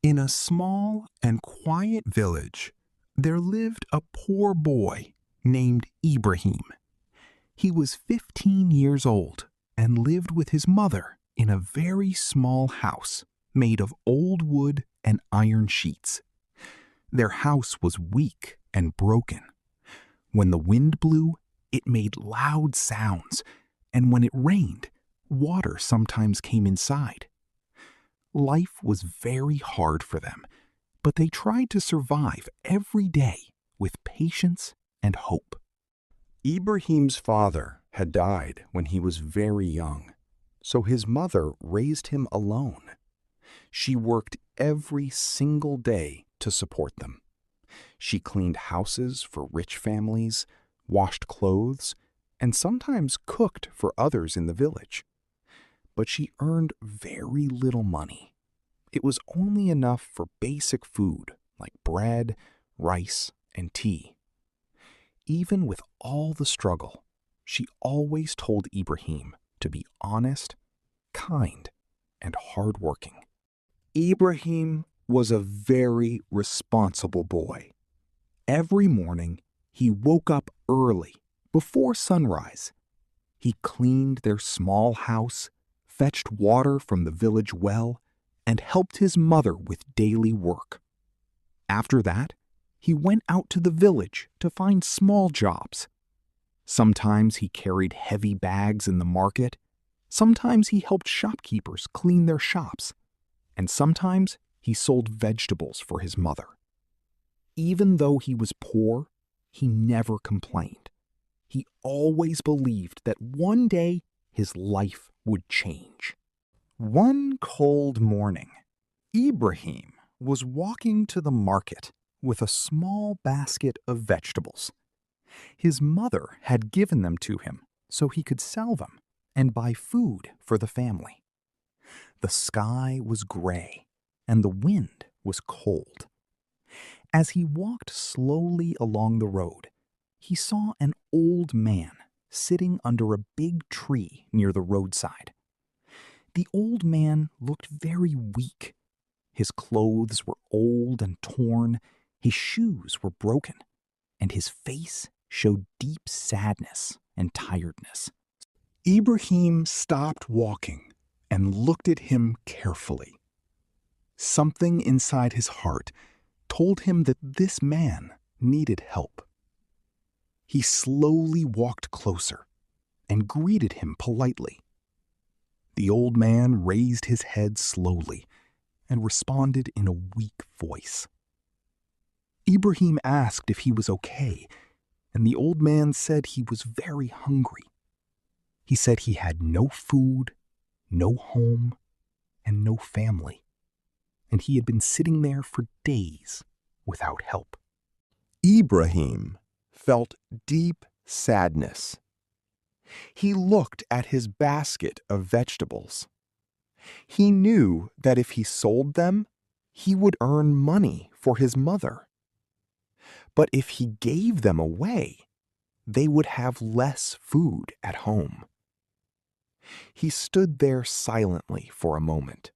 In a small and quiet village, there lived a poor boy named Ibrahim. He was 15 years old and lived with his mother in a very small house made of old wood and iron sheets. Their house was weak and broken. When the wind blew, it made loud sounds, and when it rained, water sometimes came inside. Life was very hard for them, but they tried to survive every day with patience and hope. Ibrahim's father had died when he was very young, so his mother raised him alone. She worked every single day to support them. She cleaned houses for rich families, washed clothes, and sometimes cooked for others in the village. But she earned very little money. It was only enough for basic food like bread, rice, and tea. Even with all the struggle, she always told Ibrahim to be honest, kind, and hardworking. Ibrahim was a very responsible boy. Every morning, he woke up early, before sunrise. He cleaned their small house, fetched water from the village well, and helped his mother with daily work. After that, he went out to the village to find small jobs. Sometimes he carried heavy bags in the market, sometimes he helped shopkeepers clean their shops, and sometimes he sold vegetables for his mother. Even though he was poor, he never complained. He always believed that one day his life would change. One cold morning, Ibrahim was walking to the market with a small basket of vegetables. His mother had given them to him so he could sell them and buy food for the family. The sky was gray and the wind was cold. As he walked slowly along the road, he saw an old man sitting under a big tree near the roadside. The old man looked very weak. His clothes were old and torn, his shoes were broken, and his face showed deep sadness and tiredness. Ibrahim stopped walking and looked at him carefully. Something inside his heart told him that this man needed help. He slowly walked closer and greeted him politely. The old man raised his head slowly and responded in a weak voice. Ibrahim asked if he was okay, and the old man said he was very hungry. He said he had no food, no home, and no family, and he had been sitting there for days without help. Ibrahim felt deep sadness. He looked at his basket of vegetables. He knew that if he sold them, he would earn money for his mother. But if he gave them away, they would have less food at home. He stood there silently for a moment,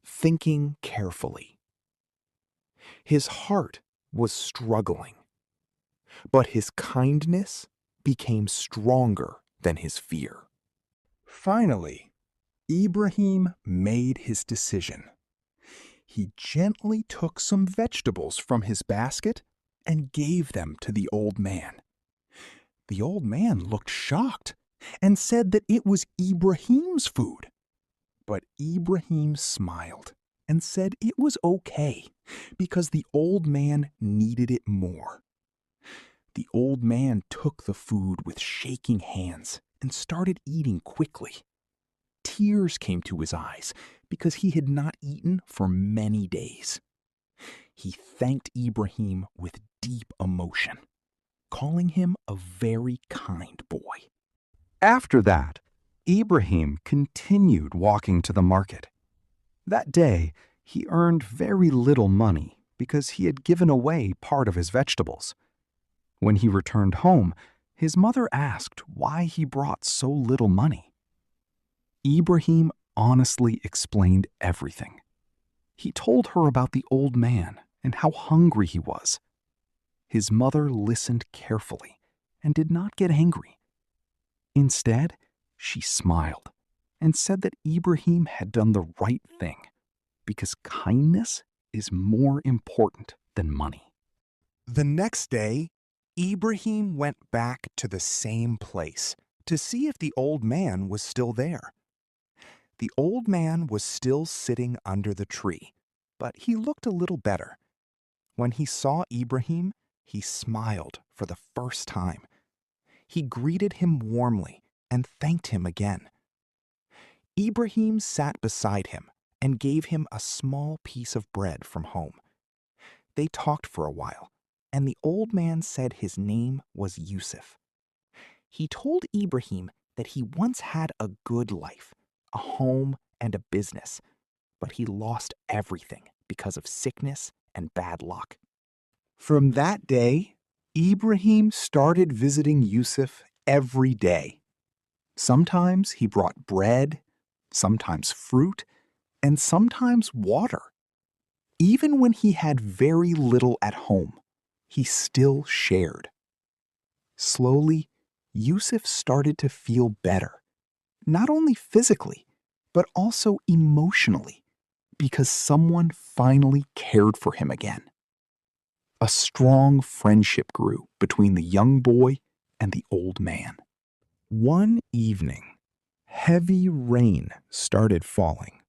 thinking carefully. His heart was struggling, but his kindness became stronger than his fear. Finally, Ibrahim made his decision. He gently took some vegetables from his basket and gave them to the old man. The old man looked shocked and said that it was Ibrahim's food. But Ibrahim smiled and said it was okay because the old man needed it more. The old man took the food with shaking hands and started eating quickly. Tears came to his eyes because he had not eaten for many days. He thanked Ibrahim with deep emotion, calling him a very kind boy. After that, Ibrahim continued walking to the market. That day, he earned very little money because he had given away part of his vegetables. When he returned home, his mother asked why he brought so little money. Ibrahim honestly explained everything. He told her about the old man and how hungry he was. His mother listened carefully and did not get angry. Instead, she smiled and said that Ibrahim had done the right thing because kindness is more important than money. The next day, Ibrahim went back to the same place to see if the old man was still there. The old man was still sitting under the tree, but he looked a little better. When he saw Ibrahim, he smiled for the first time. He greeted him warmly and thanked him again. Ibrahim sat beside him and gave him a small piece of bread from home. They talked for a while, and the old man said his name was Yusuf. He told Ibrahim that he once had a good life, a home and a business, but he lost everything because of sickness and bad luck. From that day, Ibrahim started visiting Yusuf every day. Sometimes he brought bread, sometimes fruit, and sometimes water. Even when he had very little at home, he still shared. Slowly, Yusuf started to feel better, not only physically, but also emotionally, because someone finally cared for him again. A strong friendship grew between the young boy and the old man. One evening, heavy rain started falling.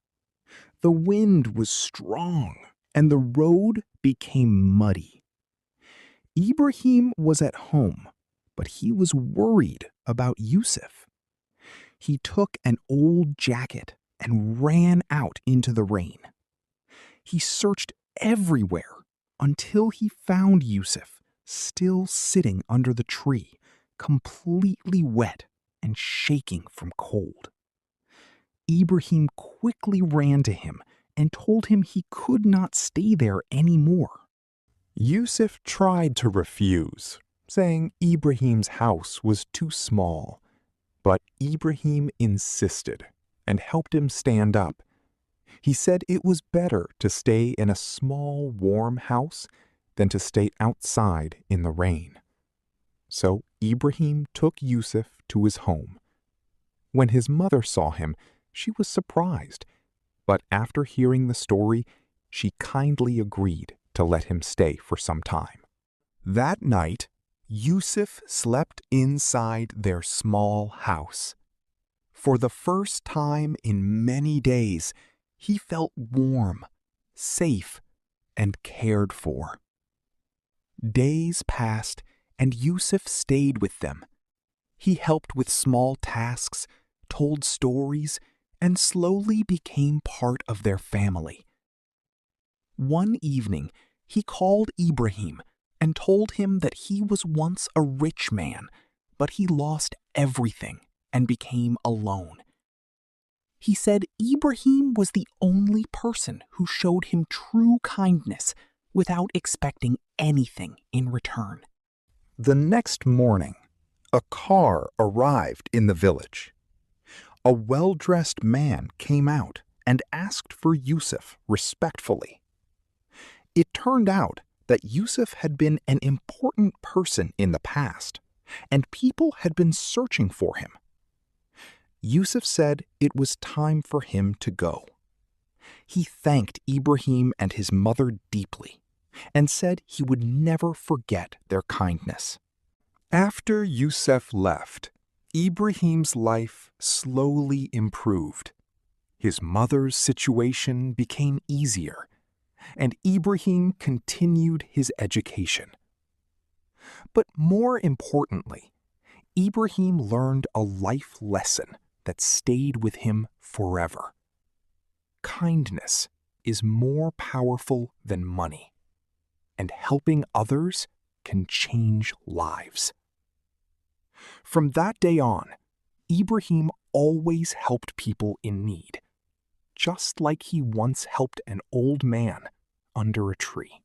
The wind was strong and the road became muddy. Ibrahim was at home, but he was worried about Yusuf. He took an old jacket and ran out into the rain. He searched everywhere until he found Yusuf still sitting under the tree, completely wet and shaking from cold. Ibrahim quickly ran to him and told him he could not stay there anymore. Yusuf tried to refuse, saying Ibrahim's house was too small, but Ibrahim insisted and helped him stand up. He said it was better to stay in a small, warm house than to stay outside in the rain. So Ibrahim took Yusuf to his home. When his mother saw him, she was surprised, but after hearing the story, she kindly agreed to let him stay for some time. That night, Yusuf slept inside their small house. For the first time in many days, he felt warm, safe, and cared for. Days passed, and Yusuf stayed with them. He helped with small tasks, told stories, and slowly became part of their family. One evening, he called Ibrahim and told him that he was once a rich man, but he lost everything and became alone. He said Ibrahim was the only person who showed him true kindness without expecting anything in return. The next morning, a car arrived in the village. A well-dressed man came out and asked for Yusuf respectfully. It turned out that Yusuf had been an important person in the past, and people had been searching for him. Yusuf said it was time for him to go. He thanked Ibrahim and his mother deeply and said he would never forget their kindness. After Yusuf left, Ibrahim's life slowly improved. His mother's situation became easier, and Ibrahim continued his education. But more importantly, Ibrahim learned a life lesson that stayed with him forever. Kindness is more powerful than money, and helping others can change lives. From that day on, Ibrahim always helped people in need, just like he once helped an old man under a tree.